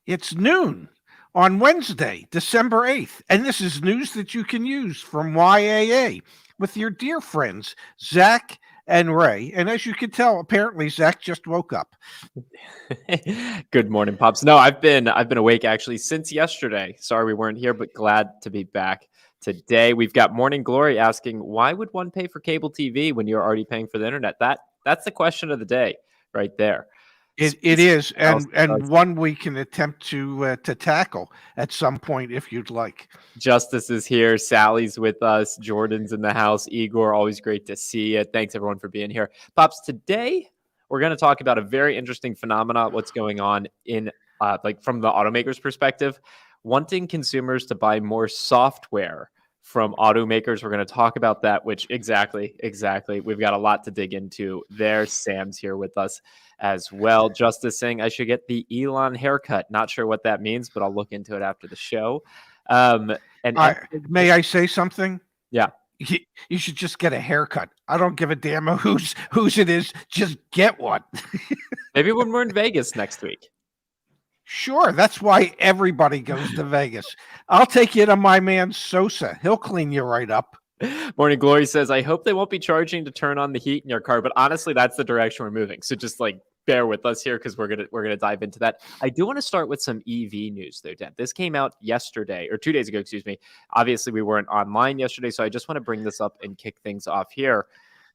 It's noon on Wednesday, December 8th, and this is news that you can use from YAA with your dear friends, Zach and Ray. And as you can tell, apparently Zach just woke up. Good morning, Pops. No, I've been awake actually since yesterday. Sorry we weren't here, but glad to be back today. We've got Morning Glory asking, why would one pay for cable TV when you're already paying for the internet? That's the question of the day right there. It is, and one we can attempt to tackle at some point if you'd like. Justice is here. Sally's with us. Jordan's in the house. Igor, always great to see you. Thanks everyone for being here. Pops, today we're going to talk about a very interesting phenomenon. What's going on in from the automakers' perspective, wanting consumers to buy more software from automakers. We're going to talk about that, which exactly. We've got a lot to dig into there. Sam's here with us as well. Justice saying I should get the Elon haircut. Not sure what that means, but I'll look into it after the show. May I say something? Yeah. You should just get a haircut. I don't give a damn whose it is. Just get one. Maybe when we're in Vegas next week. Sure, that's why everybody goes to Vegas. I'll take you to my man Sosa. He'll clean you right up. Morning Glory says, I hope they won't be charging to turn on the heat in your car, but honestly, that's the direction we're moving. So just bear with us here because we're gonna dive into that. I do want to start with some EV news though, Dan. This came out yesterday or 2 days ago, excuse me. Obviously, we weren't online yesterday, so I just want to bring this up and kick things off here.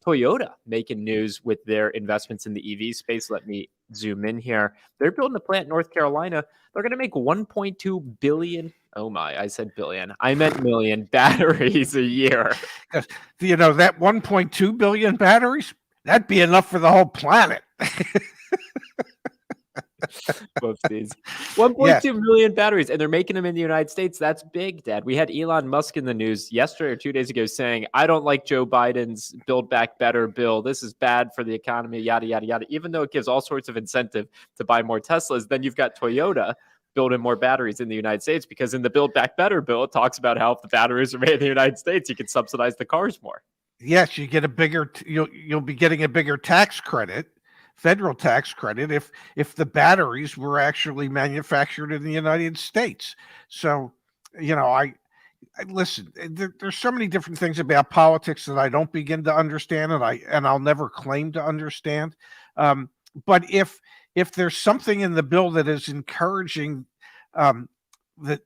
Toyota making news with their investments in the EV space. Let me zoom in here. They're building a plant in North Carolina. They're going to make 1.2 billion. Oh my, I said billion. I meant million batteries a year. That 1.2 billion batteries, that'd be enough for the whole planet. Whoopsies. 1.2 million batteries, and they're making them in the United States. That's big, Dad. We had Elon Musk in the news yesterday or 2 days ago saying, I don't like Joe Biden's Build Back Better bill. This is bad for the economy, yada, yada, yada. Even though it gives all sorts of incentive to buy more Teslas, then you've got Toyota building more batteries in the United States because in the Build Back Better bill, it talks about how if the batteries are made in the United States, you can subsidize the cars more. Yes, you get a bigger, you'll be getting a bigger tax credit. Federal tax credit if the batteries were actually manufactured in the United States. So, I listen. There's so many different things about politics that I don't begin to understand, and I'll never claim to understand. But if there's something in the bill that is encouraging the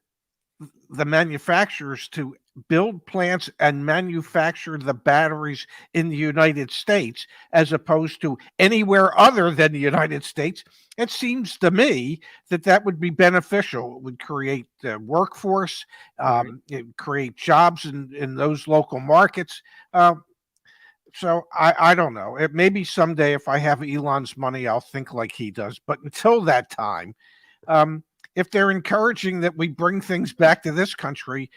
manufacturers to build plants and manufacture the batteries in the United States as opposed to anywhere other than the United States, it seems to me that would be beneficial. It would create workforce, it would create jobs in those local markets. So I don't know. Maybe someday if I have Elon's money, I'll think like he does. But until that time, if they're encouraging that we bring things back to this country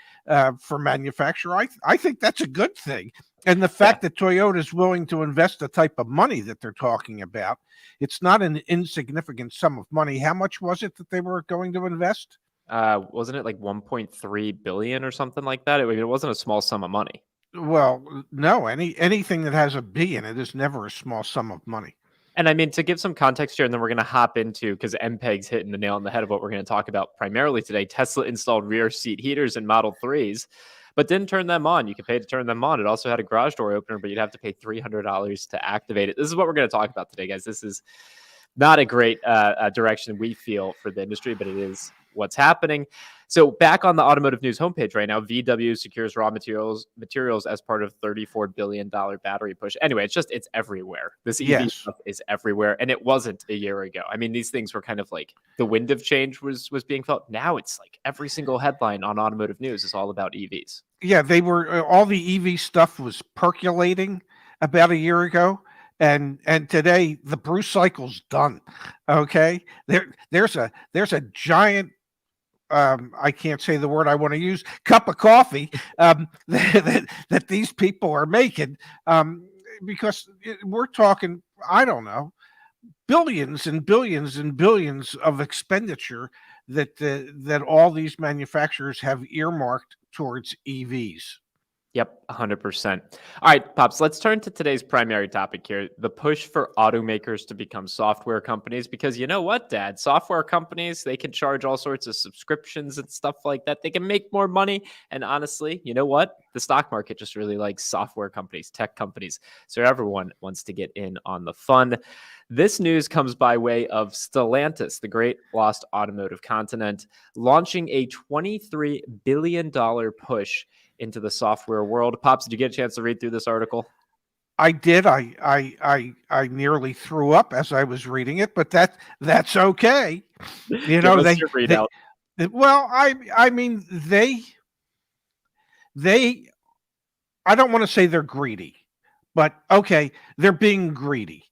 for manufacture, I think that's a good thing. And the fact that Toyota is willing to invest the type of money that they're talking about, it's not an insignificant sum of money. How much was it that they were going to invest? Wasn't it like 1.3 billion or something like that? It wasn't a small sum of money. Well, no, anything that has a B in it is never a small sum of money. And I mean, to give some context here, and then we're going to hop into, because MPEG's hitting the nail on the head of what we're going to talk about primarily today. Tesla installed rear seat heaters in Model 3s, but didn't turn them on. You could pay to turn them on. It also had a garage door opener, but you'd have to pay $300 to activate it. This is what we're going to talk about today, guys. This is not a great direction we feel for the industry, but it is what's happening. So back on the automotive news homepage right now, VW secures raw materials as part of $34 billion battery push. Anyway, it's everywhere. This EV stuff is everywhere. And it wasn't a year ago. I mean, these things were kind of like the wind of change was being felt. Now it's like every single headline on automotive news is all about EVs. Yeah, they were, all the EV stuff was percolating about a year ago. And today the Bruce cycle's done. Okay. There's a giant, I can't say the word I want to use, cup of coffee that these people are making because we're talking, I don't know, billions and billions and billions of expenditure that all these manufacturers have earmarked towards EVs. Yep, 100%. All right, Pops, let's turn to today's primary topic here, the push for automakers to become software companies. Because you know what, Dad? Software companies, they can charge all sorts of subscriptions and stuff like that. They can make more money. And honestly, you know what? The stock market just really likes software companies, tech companies. So everyone wants to get in on the fun. This news comes by way of Stellantis, the great lost automotive continent, launching a $23 billion push into the software world. Pops, did you get a chance to read through this article? I did. I nearly threw up as I was reading it, but that's okay. You Give know, us your readout. well, I mean, they, I don't want to say they're greedy, but okay, they're being greedy.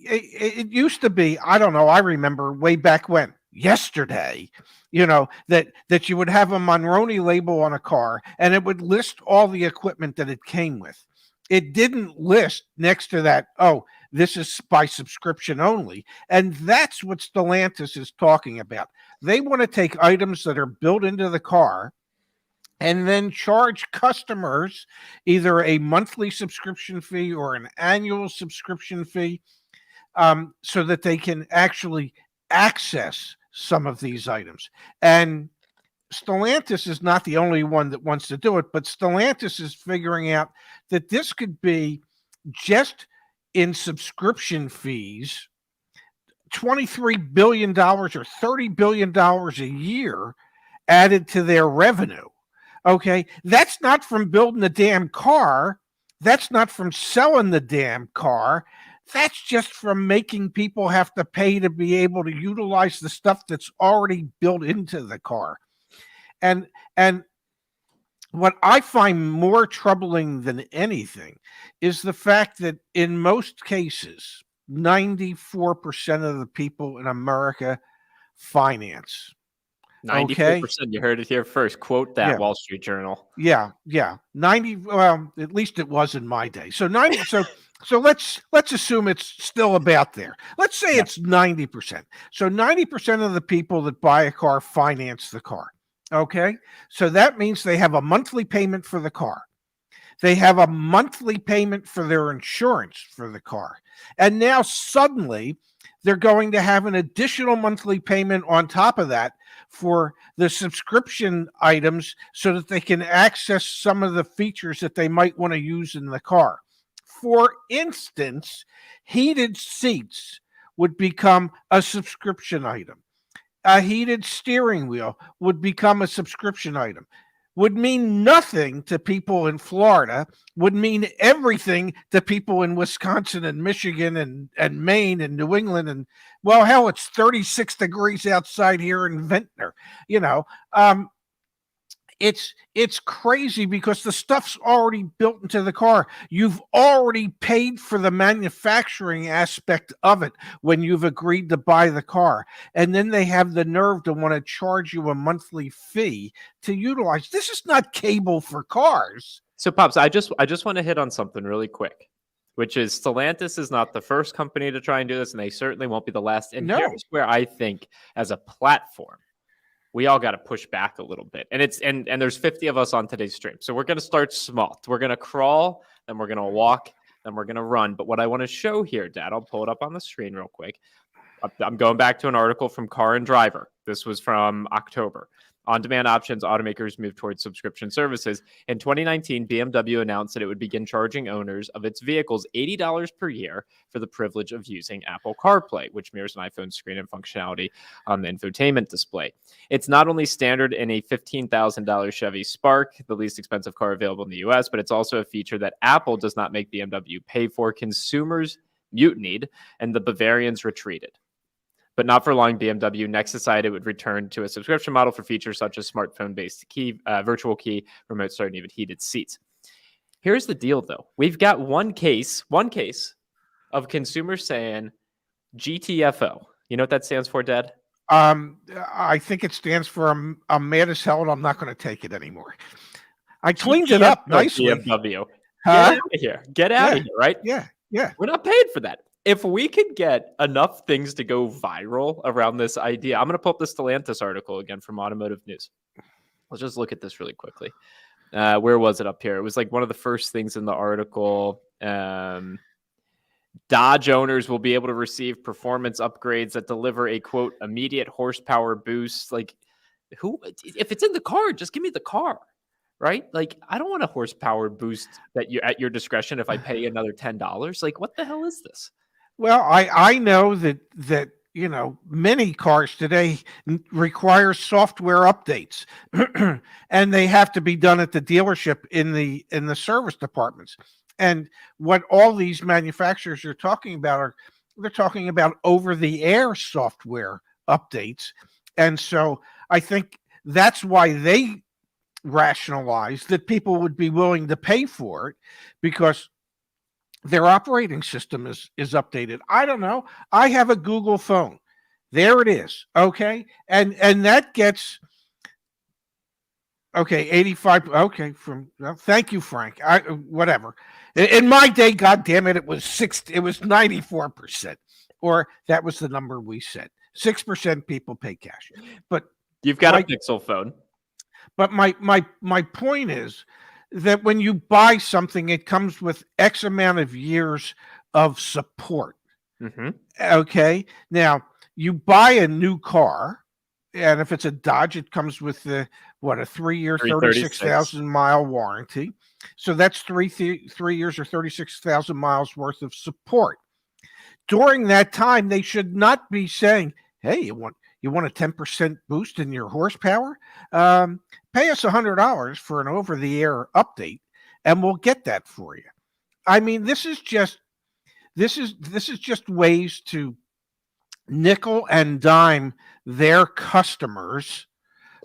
It used to be, I don't know, I remember way back when, yesterday, that you would have a Monroney label on a car and it would list all the equipment that it came with. It didn't list next to that, oh, this is by subscription only. And that's what Stellantis is talking about. They want to take items that are built into the car and then charge customers either a monthly subscription fee or an annual subscription fee, so that they can actually access some of these items. And Stellantis is not the only one that wants to do it, but Stellantis is figuring out that this could be, just in subscription fees, $23 billion or $30 billion a year added to their revenue. Okay, that's not from building the damn car. That's not from selling the damn car. That's just from making people have to pay to be able to utilize the stuff that's already built into the car. And what I find more troubling than anything is the fact that in most cases, 94% of the people in America finance. 94%. You heard it here first. Quote that, Yeah. Wall Street Journal. Yeah. 90. Well, at least it was in my day. So 90. So let's assume it's still about there. Let's say it's 90%. So 90% of the people that buy a car finance the car. Okay. So that means they have a monthly payment for the car. They have a monthly payment for their insurance for the car. And now suddenly they're going to have an additional monthly payment on top of that for the subscription items so that they can access some of the features that they might want to use in the car. For instance, heated seats would become a subscription item. A heated steering wheel would become a subscription item. Would mean nothing to people in Florida, would mean everything to people in Wisconsin and Michigan and Maine and New England. And well, hell, it's 36 degrees outside here in Ventnor. It's crazy because the stuff's already built into the car. You've already paid for the manufacturing aspect of it when you've agreed to buy the car. And then they have the nerve to want to charge you a monthly fee to utilize. This is not cable for cars. So, Pops, I just want to hit on something really quick, which is Stellantis is not the first company to try and do this, and they certainly won't be the last. And here's where I think, as a platform, we all got to push back a little bit. And and there's 50 of us on today's stream. So we're going to start small. We're going to crawl, then we're going to walk, then we're going to run. But what I want to show here, Dad, I'll pull it up on the screen real quick. I'm going back to an article from Car and Driver. This was from October. On-demand options, automakers move towards subscription services. In 2019, BMW announced that it would begin charging owners of its vehicles $80 per year for the privilege of using Apple CarPlay, which mirrors an iPhone screen and functionality on the infotainment display. It's not only standard in a $15,000 Chevy Spark, the least expensive car available in the US, but it's also a feature that Apple does not make BMW pay for. Consumers mutinied, and the Bavarians retreated. But not for long, BMW next decided it would return to a subscription model for features such as smartphone-based key, virtual key, remote start, and even heated seats. Here's the deal, though. We've got one case of consumers saying GTFO. You know what that stands for, Dad? I think it stands for I'm mad as hell and I'm not going to take it anymore. I cleaned it up nicely. BMW. Get out of here. Get out of here, right? Yeah. We're not paid for that. If we could get enough things to go viral around this idea, I'm going to pull up the Stellantis article again from Automotive News. Let's just look at this really quickly. Where was it up here? It was like one of the first things in the article. Dodge owners will be able to receive performance upgrades that deliver a quote immediate horsepower boost. Like, who? If it's in the car, just give me the car, right? Like, I don't want a horsepower boost that you at your discretion if I pay another $10. Like, what the hell is this? Well, I know that many cars today require software updates, and they have to be done at the dealership in the service departments. And what all these manufacturers are talking about they're talking about over the air software updates. And so I think that's why they rationalize that people would be willing to pay for it, because their operating system is updated. I don't know. I have a Google phone. There it is. Okay. And that gets 85. Okay. Thank you, Frank. Whatever. In my day, God damn it, it was 94%. Or that was the number we said. 6% people pay cash. But you've got a Pixel phone. But my point is that when you buy something, it comes with X amount of years of support. Mm-hmm. Okay. Now, you buy a new car, and if it's a Dodge, it comes with a 3-year, 36,000-mile warranty. So that's 3 years or 36,000 miles worth of support. During that time, they should not be saying, hey, you want a 10% boost in your horsepower? Pay us $100 for an over-the-air update, and we'll get that for you. I mean, this is just ways to nickel and dime their customers.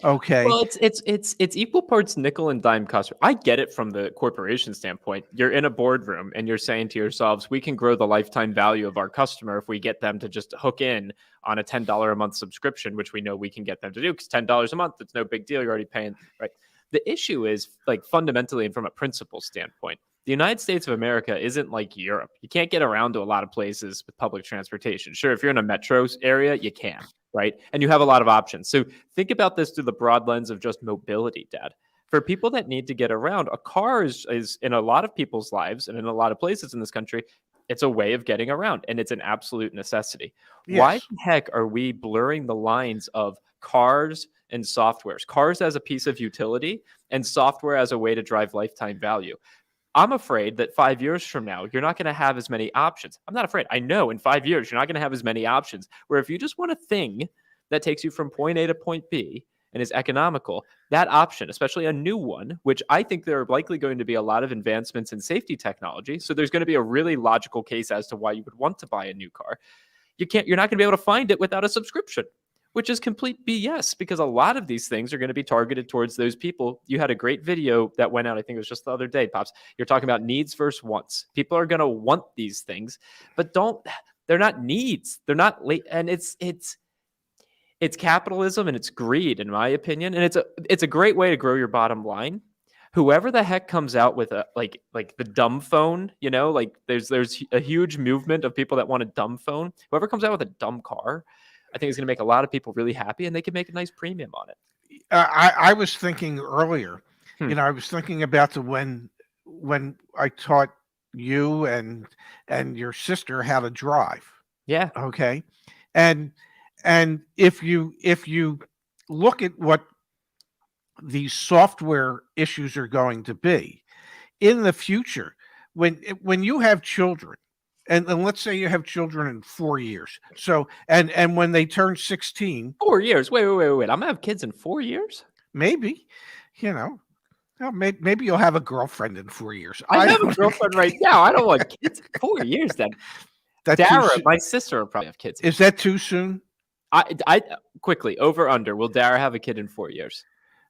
Okay. Well, it's equal parts nickel and dime customer. I get it from the corporation standpoint. You're in a boardroom and you're saying to yourselves, we can grow the lifetime value of our customer if we get them to just hook in on a $10 a month subscription, which we know we can get them to do, because $10 a month, it's no big deal. You're already paying, right? The issue is, like, fundamentally and from a principle standpoint, the United States of America isn't like Europe. You can't get around to a lot of places with public transportation. Sure, if you're in a metro area, you can, right? And you have a lot of options. So think about this through the broad lens of just mobility, Dad. For people that need to get around, a car is in a lot of people's lives and in a lot of places in this country, it's a way of getting around, and it's an absolute necessity. Yes. Why the heck are we blurring the lines of cars and softwares? Cars as a piece of utility and software as a way to drive lifetime value. I'm afraid that 5 years from now, you're not going to have as many options. I'm not afraid. I know in 5 years, you're not going to have as many options, where if you just want a thing that takes you from point A to point B and is economical, that option, especially a new one, which I think there are likely going to be a lot of advancements in safety technology. So there's going to be a really logical case as to why you would want to buy a new car. You're not going to be able to find it without a subscription, which is complete BS, because a lot of these things are going to be targeted towards those people. You had a great video that went out, I think it was just the other day, Pops. You're talking about needs versus wants. People are going to want these things, but they're not needs. They're not late. And it's capitalism and it's greed, in my opinion. And it's a great way to grow your bottom line. Whoever the heck comes out with a like the dumb phone, like there's a huge movement of people that want a dumb phone. Whoever comes out with a dumb car, I think it's going to make a lot of people really happy, and they can make a nice premium on it. I was thinking earlier, I was thinking about when I taught you and your sister how to drive. Yeah. Okay. And if you look at what these software issues are going to be in the future, when you have children, and let's say you have children in 4 years. So, and when they turn 16. 4 years. Wait. I'm going to have kids in 4 years? Maybe, maybe you'll have a girlfriend in 4 years. I have a girlfriend right now. I don't want kids in 4 years then. Dara, my sister, will probably have kids. Is that too soon? I quickly, over under. Will Dara have a kid in 4 years?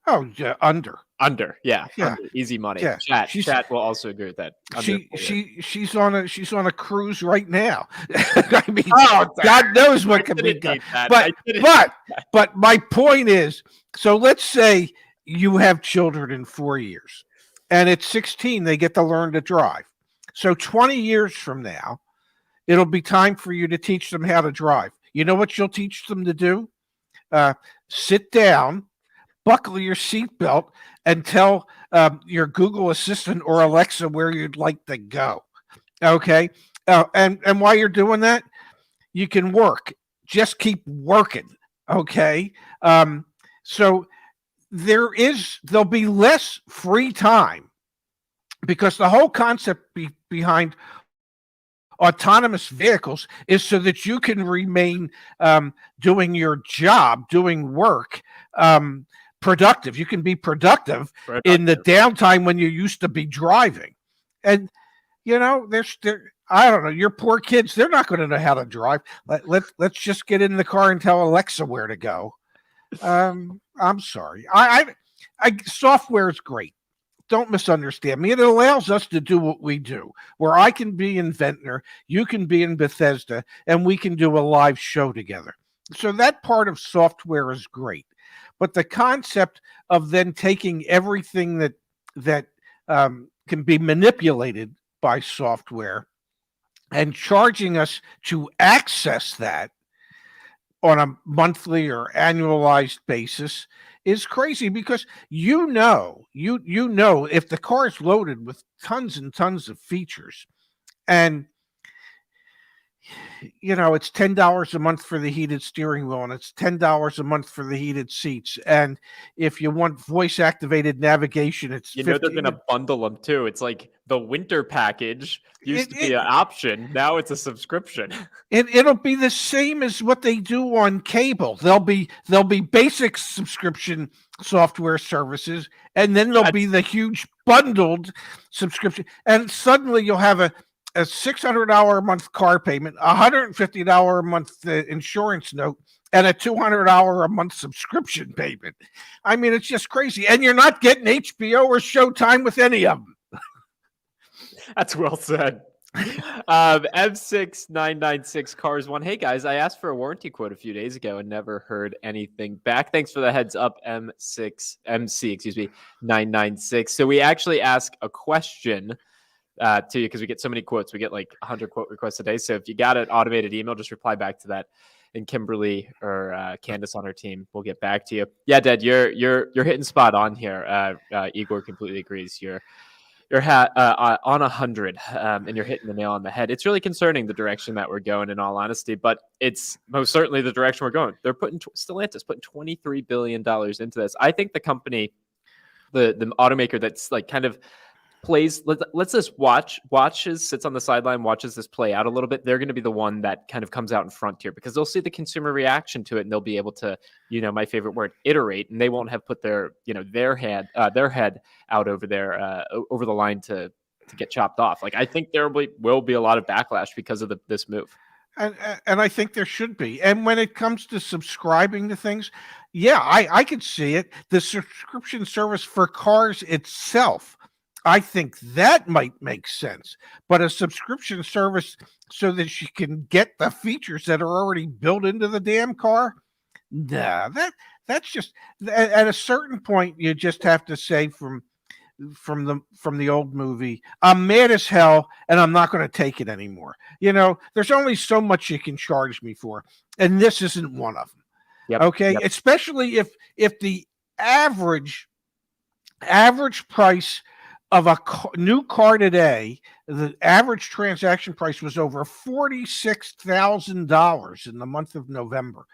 Oh, yeah, under. Yeah. Under. Easy money. Yeah. Chat will also agree with that. She's on a cruise right now. I mean, God knows what can be done. But my point is, so let's say you have children in 4 years, and at 16 they get to learn to drive. So 20 years from now, it'll be time for you to teach them how to drive. You know what you'll teach them to do? Sit down, buckle your seatbelt and tell your Google Assistant or Alexa where you'd like to go. Okay. And while you're doing that, you can work. Just keep working. Okay. So there'll be less free time because the whole concept behind autonomous vehicles is so that you can remain doing your job, doing work, productive. You can be productive in the downtime when you used to be driving. And I don't know, your poor kids, they're not going to know how to drive. Let's just get in the car and tell Alexa where to go. I'm sorry. Software is great. Don't misunderstand me. It allows us to do what we do, where I can be in Ventnor, you can be in Bethesda, and we can do a live show together. So that part of software is great. But the concept of then taking everything that can be manipulated by software and charging us to access that on a monthly or annualized basis is crazy, because you know if the car is loaded with tons and tons of features, and it's $10 a month for the heated steering wheel, and it's $10 a month for the heated seats, and if you want voice activated navigation, it's they're going to bundle them too. It's like the winter package used to be an option, now it's a subscription. It'll be the same as what they do on cable. There'll be basic subscription software services, and then there'll be the huge bundled subscription, and suddenly you'll have a $600 a month car payment, $150 a month insurance note, and a $200 a month subscription payment. I mean, it's just crazy. And you're not getting HBO or Showtime with any of them. That's well said. M6996 Cars One. Hey guys, I asked for a warranty quote a few days ago and never heard anything back. Thanks for the heads up, MC 996. So we actually ask a question to you because we get so many quotes. We get like 100 quote requests a day. So if you got an automated email, just reply back to that, and Kimberly or Candace on our team will get back to you. Yeah, Dad, you're hitting spot on here. Igor completely agrees. You're on 100, and you're hitting the nail on the head. It's really concerning the direction that we're going, in all honesty, but it's most certainly the direction we're going. They're Stellantis putting $23 billion into this. I think the company, the automaker that's like kind of plays, let's just sits on the sideline, watches this play out a little bit. They're going to be the one that kind of comes out in front here, because they'll see the consumer reaction to it, and they'll be able to, my favorite word, iterate, and they won't have put their head out over there, over the line to get chopped off. Like, I think there will be a lot of backlash because of this move. And I think there should be. And when it comes to subscribing to things, yeah, I could see it. The subscription service for cars itself, I think that might make sense. But a subscription service so that you can get the features that are already built into the damn car, nah, that's just, at a certain point, you just have to say from the old movie, I'm mad as hell and I'm not going to take it anymore. There's only so much you can charge me for, and this isn't one of them. Yep, okay. Yep. Especially if the average price of a new car today, the average transaction price was over $46,000 in the month of November.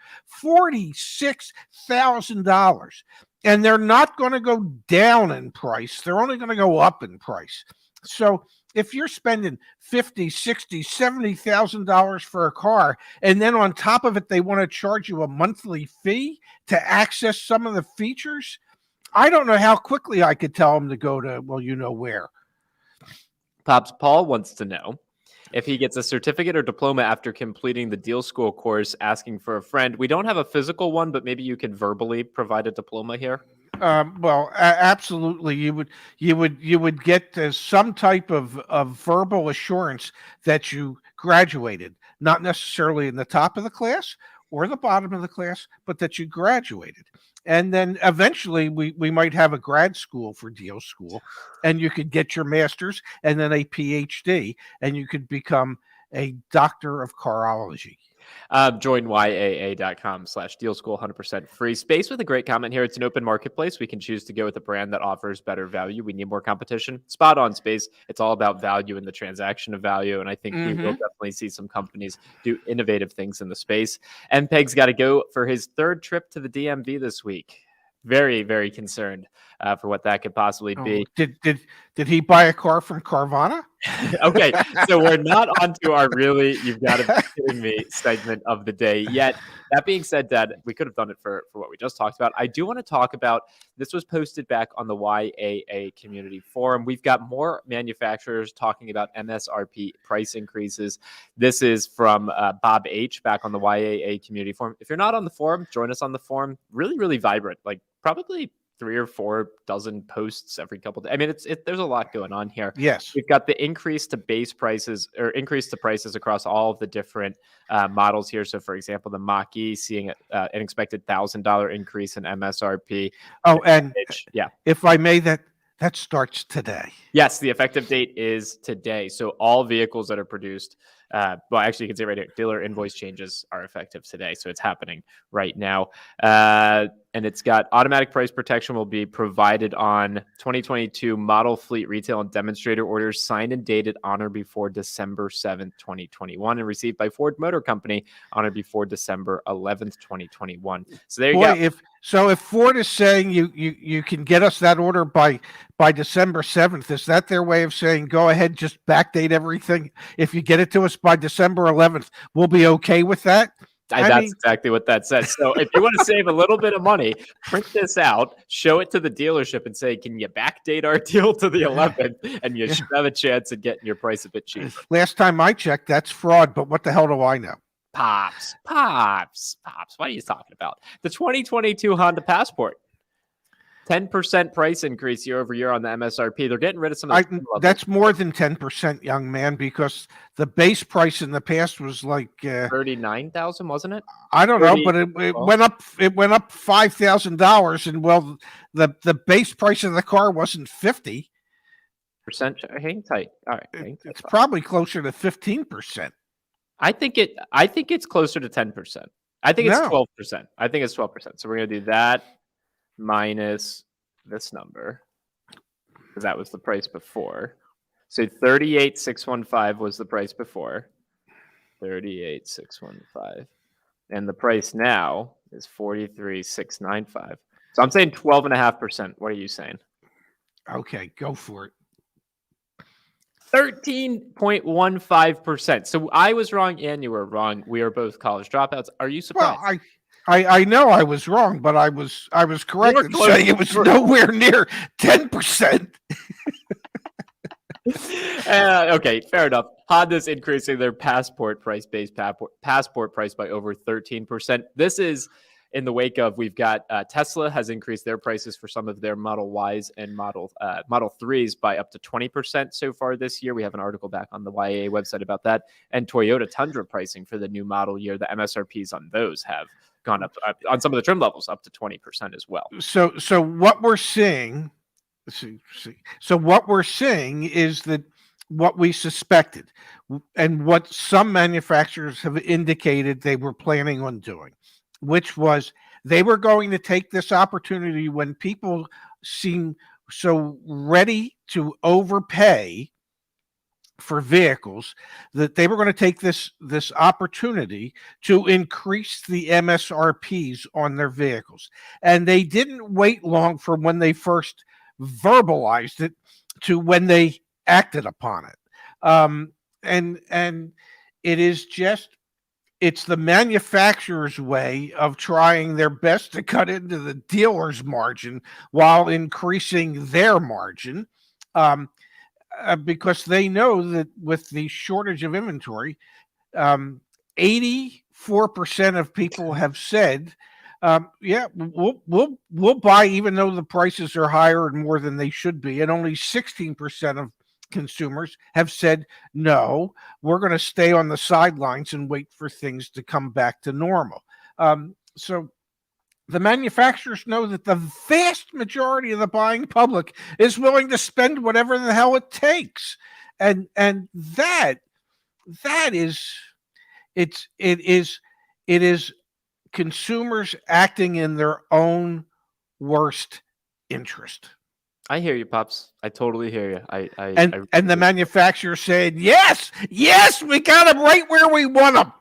$46,000. And they're not going to go down in price. They're only going to go up in price. So if you're spending $50,000, $60,000, $70,000 for a car, and then on top of it, they want to charge you a monthly fee to access some of the features, I don't know how quickly I could tell them to go to, where. Pops Paul wants to know if he gets a certificate or diploma after completing the deal school course, asking for a friend. We don't have a physical one, but maybe you could verbally provide a diploma here. Absolutely. You would get some type of verbal assurance that you graduated, not necessarily in the top of the class or the bottom of the class, but that you graduated. And then eventually we might have a grad school for deal school, and you could get your master's and then a PhD, and you could become a doctor of carology. Join YAA.com/deal school, 100% free. Space with a great comment here. It's an open marketplace. We can choose to go with a brand that offers better value. We need more competition. Spot on, Space. It's all about value and the transaction of value. And I think we will definitely see some companies do innovative things in the space. MPEG's got to go for his third trip to the DMV this week. Very, very concerned for what that could possibly be. Did he buy a car from Carvana? Okay, so we're not onto our really you've got to be kidding me segment of the day yet. That being said, Dad, we could have done it for what we just talked about. I do want to talk about this was posted back on the YAA community forum. We've got more manufacturers talking about MSRP price increases. This is from Bob H back on the YAA community forum. If you're not on the forum, join us on the forum. Really, really vibrant. Like probably 3 or 4 dozen posts every couple days. I mean, there's a lot going on here. Yes. We've got the increase to base prices or increase to prices across all of the different models here. So, for example, the Mach-E seeing an expected $1,000 increase in MSRP. Oh, and yeah, if I may, that starts today. Yes, the effective date is today. So all vehicles that are produced, well, actually, you can see right here, dealer invoice changes are effective today. So it's happening right now. And it's got automatic price protection will be provided on 2022 model fleet retail and demonstrator orders signed and dated on or before December 7th, 2021, and received by Ford Motor Company on or before December 11th, 2021. So there you go. If Ford is saying you can get us that order by December 7th, is that their way of saying go ahead, just backdate everything? If you get it to us by December 11th, we'll be okay with that? That's exactly what that says. So if you want to save a little bit of money, print this out, show it to the dealership and say, can you backdate our deal to the 11th? And you should have a chance at getting your price a bit cheaper. Last time I checked, that's fraud, but what the hell do I know? Pops. What are you talking about? The 2022 Honda Passport. 10% price increase year over year on the MSRP. They're getting rid of some of that's more than 10%, young man, because the base price in the past was like 39,000, wasn't it? I don't know, but it went up. It went up $5,000, and well, the base price of the car wasn't 50%. Hang tight. All right, it's probably closer to 15%. I think it's closer to 10%. I think it's 12%. I think it's 12%. So we're gonna do that minus this number because that was the price before. So 38,615 was the price before. 38,615, and the price now is 43,695. So I'm saying 12.5%. What are you saying? Okay, go for it. 13.15%. So I was wrong and you were wrong. We are both college dropouts. Are you surprised? Well, I know I was wrong, but I was correct in saying it was nowhere near 10%. Okay, fair enough. Honda's increasing their passport price by over 13%. This is in the wake of we've got Tesla has increased their prices for some of their Model Ys and Model 3s by up to 20% so far this year. We have an article back on the YAA website about that. And Toyota Tundra pricing for the new model year, the MSRPs on those have gone up on some of the trim levels up to 20% as well. So what we're seeing, so what we're seeing is that what we suspected and what some manufacturers have indicated they were planning on doing, which was they were going to take this opportunity when people seem so ready to overpay for vehicles, that they were going to take this opportunity to increase the MSRPs on their vehicles. And they didn't wait long from when they first verbalized it to when they acted upon it. And it is just, it's the manufacturer's way of trying their best to cut into the dealer's margin while increasing their margin. Because they know that with the shortage of inventory, 84% of people have said, yeah, we'll buy even though the prices are higher and more than they should be. And only 16% of consumers have said, no, we're going to stay on the sidelines and wait for things to come back to normal. So the manufacturers know that the vast majority of the buying public is willing to spend whatever the hell it takes. And that is, It is consumers acting in their own worst interest. I hear you, Pops. I totally hear you. I And the manufacturer saying, yes, we got them right where we want them.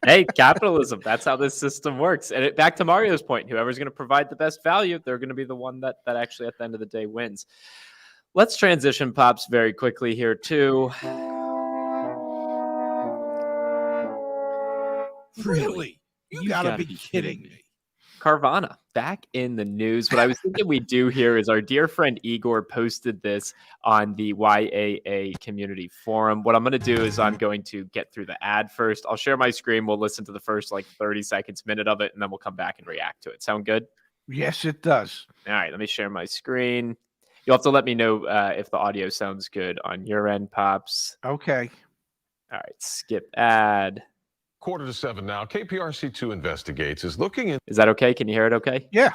Hey, capitalism. That's how this system works. And back to Mario's point, whoever's going to provide the best value, they're going to be the one that actually at the end of the day wins. Let's transition, Pops, very quickly here too. Really? You gotta be kidding me. Carvana back in the news. What I was thinking we do here is our dear friend Igor posted this on the YAA community forum. What I'm going to do is I'm going to get through the ad first. I'll share my screen. We'll listen to the first 30 seconds, minute of it, and then we'll come back and react to it. Sound good? Yes, it does. All right, let me share my screen. You'll have to let me know if the audio sounds good on your end, Pops. Okay. All right, skip ad. 6:45 now. KPRC2 Investigates is looking Is that okay? Can you hear it okay? Yeah.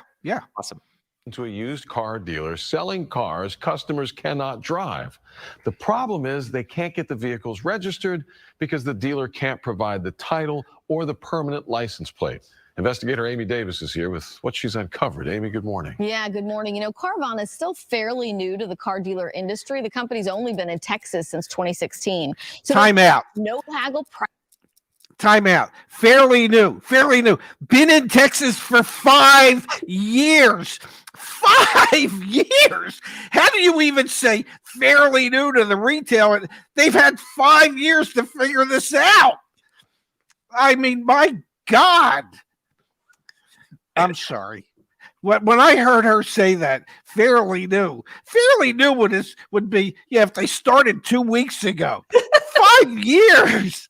Awesome. into a used car dealer selling cars customers cannot drive. The problem is they can't get the vehicles registered because the dealer can't provide the title or the permanent license plate. Investigator Amy Davis is here with what she's uncovered. Amy, good morning. Yeah, good morning. Carvana is still fairly new to the car dealer industry. The company's only been in Texas since 2016. So Time out. no haggle price. Time out. Fairly new. Been in Texas for 5 years. 5 years. How do you even say fairly new to the retailer? They've had 5 years to figure this out. I mean, my God. I'm sorry. When I heard her say that, fairly new would be, if they started 2 weeks ago. 5 years.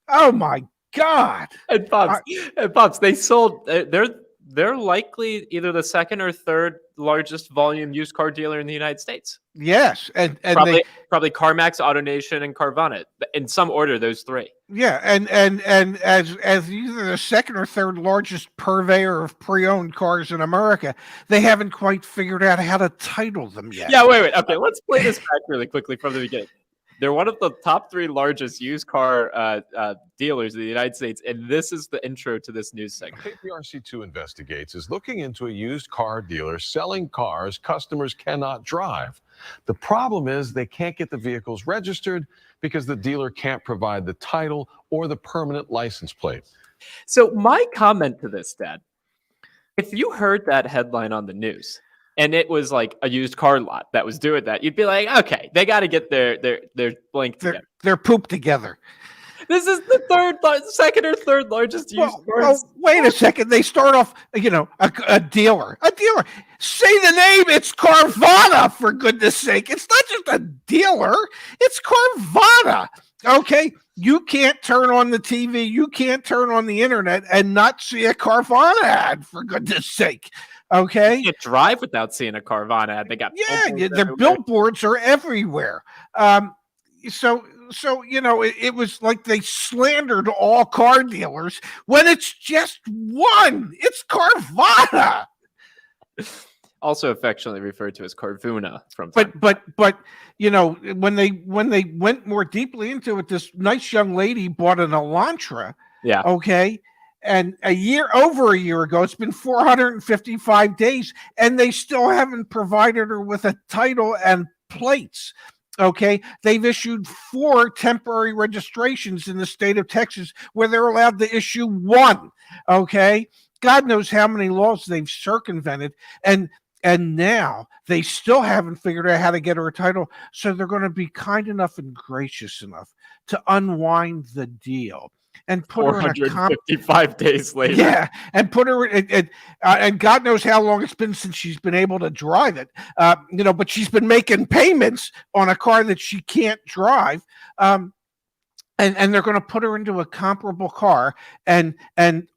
Oh my God! And Pops, they sold. They're likely either the second or third largest volume used car dealer in the United States. Yes, and probably CarMax, AutoNation, and Carvana in some order. Those three. Yeah, and as either the second or third largest purveyor of pre-owned cars in America, they haven't quite figured out how to title them yet. Yeah, wait. Okay, let's play this back really quickly from the beginning. They're one of the top 3 largest used car dealers in the United States, and this is the intro to this news segment. KPRC2 Investigates is looking into a used car dealer selling cars customers cannot drive. The problem is they can't get the vehicles registered because the dealer can't provide the title or the permanent license plate. So my comment to this, Dad, if you heard that headline on the news, and it was like a used car lot that was doing that, you'd be like, okay, they got to get their blank together. Their poop together. This is the second or third largest used cars. Well, wait a second. They start off, a dealer. Say the name. It's Carvana, for goodness sake. It's not just a dealer. It's Carvana. Okay. You can't turn on the TV. You can't turn on the internet and not see a Carvana ad, for goodness sake. Okay. You can't drive without seeing a Carvana ad. They got the billboards are everywhere. So it was like they slandered all car dealers when it's just one. It's Carvana. Also affectionately referred to as Carvuna from. But when they went more deeply into it, this nice young lady bought an Elantra. Yeah. Okay. And over a year ago, it's been 455 days, and they still haven't provided her with a title and plates. Okay. They've issued 4 temporary registrations in the state of Texas where they're allowed to issue 1. Okay. God knows how many laws they've circumvented. And now they still haven't figured out how to get her a title. So they're going to be kind enough and gracious enough to unwind the deal and put her in 455 days later. Yeah, and put her and God knows how long it's been since she's been able to drive it. But she's been making payments on a car that she can't drive. And they're going to put her into a comparable car, and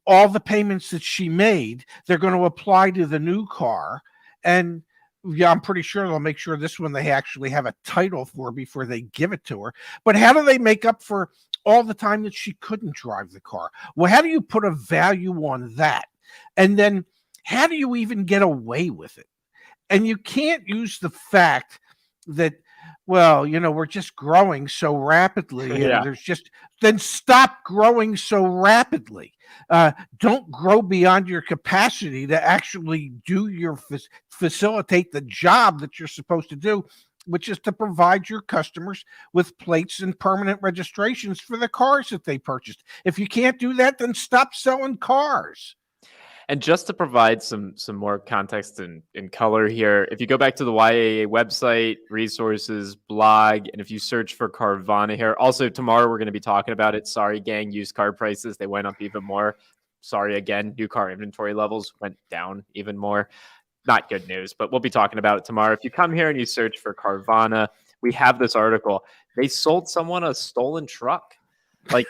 all the payments that she made, they're going to apply to the new car. And yeah, I'm pretty sure they'll make sure this one they actually have a title for before they give it to her. But how do they make up for all the time that she couldn't drive the car? Well, how do you put a value on that? And then how do you even get away with it? And you can't use the fact that well, we're just growing so rapidly, Yeah. then stop growing so rapidly. Don't grow beyond your capacity to actually facilitate the job that you're supposed to do, which is to provide your customers with plates and permanent registrations for the cars that they purchased. If you can't do that, then stop selling cars. And just to provide some more context and color here, if you go back to the YAA website, resources, blog, and if you search for Carvana here, also tomorrow we're going to be talking about it. Sorry, gang, used car prices, they went up even more. Sorry again, new car inventory levels went down even more. Not good news, but we'll be talking about it tomorrow. If you come here and you search for Carvana, we have this article. They sold someone a stolen truck. Like,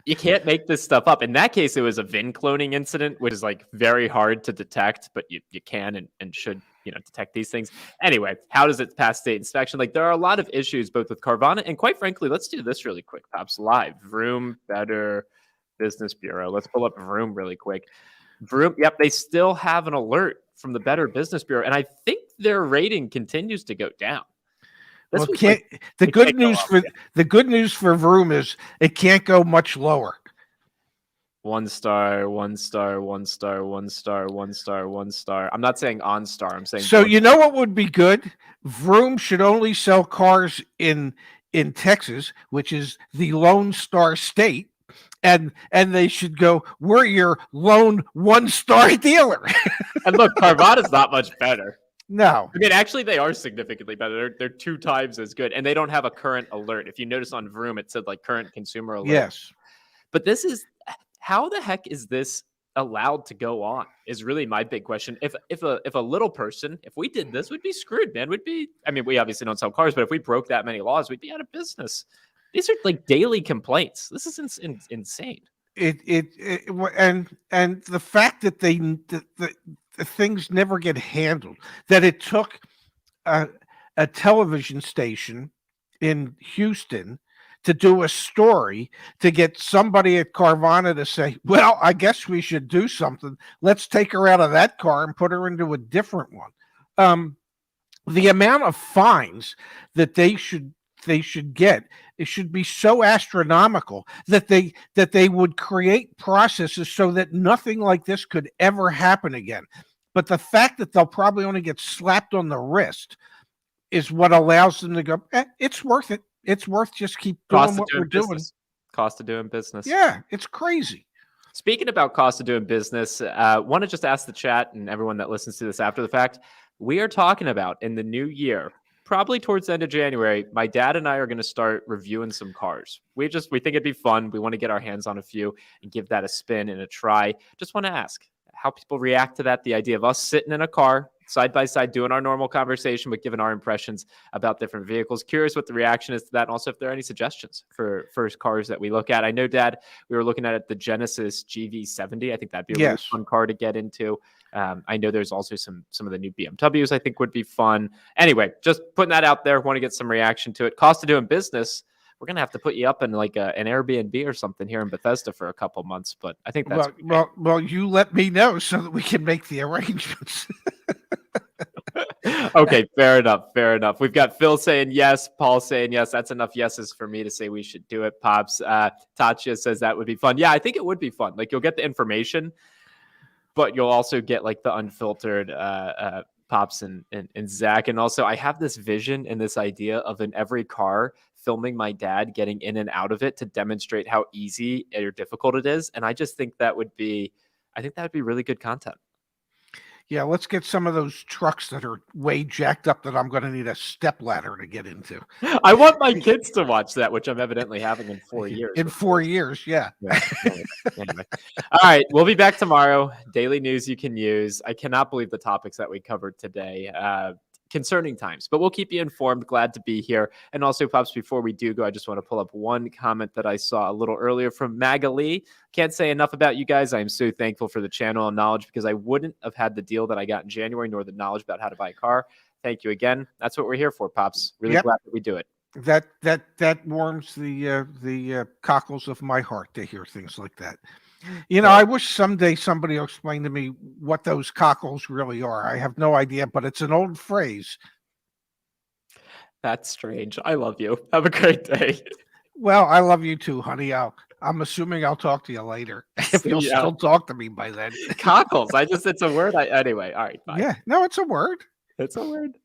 you can't make this stuff up. In that case, it was a VIN cloning incident, which is like very hard to detect, but you can and should detect these things. Anyway, how does it pass state inspection? Like, there are a lot of issues both with Carvana and, quite frankly, let's do this really quick, Pops. Live. Vroom, Better Business Bureau. Let's pull up Vroom really quick. Vroom, yep, they still have an alert from the Better Business Bureau, and I think their rating continues to go down. Well, the good news for Vroom is it can't go much lower. 1 star, 1 star, 1 star, 1 star, 1 star, 1 star. I'm not saying on star. I'm saying so. You know what would be good? Vroom should only sell cars in Texas, which is the Lone Star state, and they should go, we're your lone 1-star dealer. And look, Carvana's not much better. No. I mean, actually, they are significantly better. They're 2 times as good, and they don't have a current alert. If you notice on Vroom, it said like current consumer alert. Yes. But this is, how the heck is this allowed to go on? Is really my big question. If a little person, if we did this, we'd be screwed, man. I mean, we obviously don't sell cars, but if we broke that many laws, we'd be out of business. These are like daily complaints. This is insane. And the fact that the things never get handled, that it took a television station in Houston to do a story to get somebody at Carvana to say, well, I guess we should do something. Let's take her out of that car and put her into a different one. The amount of fines that they should get, it should be so astronomical that they would create processes so that nothing like this could ever happen again. But the fact that they'll probably only get slapped on the wrist is what allows them to go, it's worth it. It's worth just keep doing what we're doing. Cost of doing business. Yeah, it's crazy. Speaking about cost of doing business, want to just ask the chat and everyone that listens to this after the fact, we are talking about in the new year, probably towards the end of January, my dad and I are going to start reviewing some cars. We think it'd be fun. We want to get our hands on a few and give that a spin and a try. Just want to ask how people react to that. The idea of us sitting in a car side by side, doing our normal conversation, but giving our impressions about different vehicles. Curious what the reaction is to that. And also if there are any suggestions for first cars that we look at. I know, Dad, we were looking at the Genesis GV70. I think that'd be a really fun car to get into. I know there's also some of the new BMWs I think would be fun. Anyway, just putting that out there. Want to get some reaction to it. Cost of doing business. We're going to have to put you up in like an Airbnb or something here in Bethesda for a couple months, but I think that's well, you let me know so that we can make the arrangements. Okay, fair enough. We've got Phil saying yes, Paul saying yes. That's enough yeses for me to say we should do it. Pops, Tatcha says that would be fun. Yeah, I think it would be fun. Like, you'll get the information, but you'll also get like the unfiltered Pops and Zach. And also, I have this vision and this idea of in every car filming my dad getting in and out of it to demonstrate how easy or difficult it is. And I just think that would be really good content. Yeah, let's get some of those trucks that are way jacked up that I'm going to need a step ladder to get into. I want my kids to watch that, which I'm evidently having in 4 years. In 4 years, yeah. Anyway. All right, we'll be back tomorrow. Daily news you can use. I cannot believe the topics that we covered today. Concerning times, but we'll keep you informed. Glad to be here. And also, Pops, before we do go, I just want to pull up one comment that I saw a little earlier from Magali. Can't say enough about you guys. I am so thankful for the channel and knowledge because I wouldn't have had the deal that I got in January, nor the knowledge about how to buy a car. Thank you again. That's what we're here for, Pops. Really glad that we do it. That warms the cockles of my heart to hear things like that. You know, I wish someday somebody will explain to me what those cockles really are. I have no idea, but it's an old phrase. That's strange. I love you. Have a great day. Well, I love you too, honey. I'm assuming I'll talk to you later if you'll Yeah. still talk to me by then. Cockles. It's a word. Anyway. All right. Bye. Yeah, no, it's a word. It's a word.